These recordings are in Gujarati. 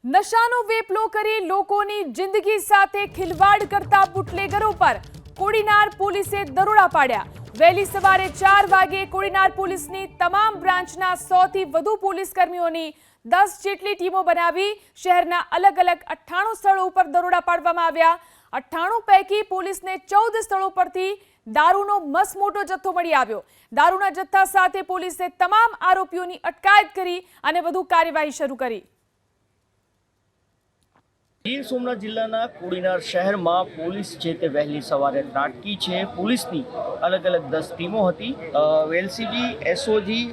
નશાનો વેપલો કરી લોકોની જિંદગી સાથે ખિલવાડ કરતા બુટલેગરો પર કોડીનાર પોલીસે દરોડા પાડ્યા। વહેલી સવારે 4 વાગે કોડીનાર પોલીસની તમામ બ્રાન્ચના 100 થી વધુ પોલીસ કર્મીઓની 10 જેટલી ટીમો બનાવી શહેરના અલગ અલગ 98 સ્થળો ઉપર દરોડા પાડવામાં આવ્યા। 98 પૈકી પોલીસને 14 સ્થળો પરથી દારૂનો મસમોટો જથ્થો મળી આવ્યો। દારૂના જથ્થા સાથે પોલીસે તમામ આરોપીઓની અટકાયત કરી અને વધુ કાર્યવાહી શરૂ કરી। ગીર સોમનાથ જિલ્લાના કોડીનાર શહેરમાં પોલીસ છે તે વહેલી સવારે ત્રાટકી છે। પોલીસની અલગ અલગ 10 ટીમો હતી। LCB, SOG,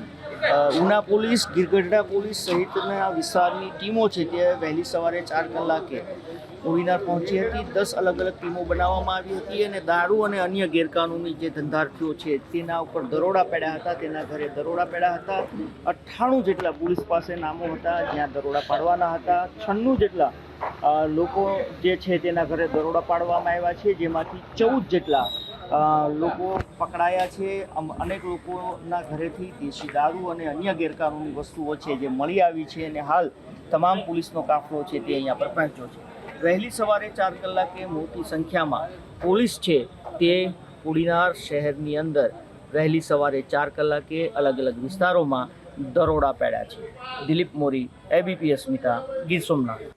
Una police, Gir Gadhada police સહિતના વિસ્તારની ટીમો છે તે વહેલી સવારે 4 કલાકે કોડીનાર પહોંચી હતી। 10 અલગ અલગ ટીમો બનાવવામાં આવી હતી અને દારૂ અને અન્ય ગેરકાનૂની જે ધંધાર્થીઓ છે તેના ઉપર દરોડા પાડ્યા હતા, તેના ઘરે દરોડા પાડ્યા હતા। 98 જેટલા પોલીસ પાસે નામો હતા જ્યાં દરોડા પાડવાના હતા। 96 જેટલા લોકો જે છે તેના ઘરે દરોડા પાડવામાં આવ્યા છે, જેમાંથી 14 જેટલા લોકો પકડાયા છે। અનેક લોકોના ઘરેથી દેશી દારૂ અને અન્ય ગેરકાનૂની વસ્તુઓ છે જે મળી આવી છે અને હાલ તમામ પોલીસનો કાફલો છે તે અહીંયા પર પહોંચ્યો છે। વહેલી સવારે 4 કલાકે મોટી સંખ્યામાં પોલીસ છે તે કોડીનાર શહેરની અંદર વહેલી સવારે 4 કલાકે અલગ અલગ વિસ્તારોમાં દરોડા પાડ્યા છે। દિલીપ મોરી, એબીપી અસ્મિતા, ગીર સોમનાથ।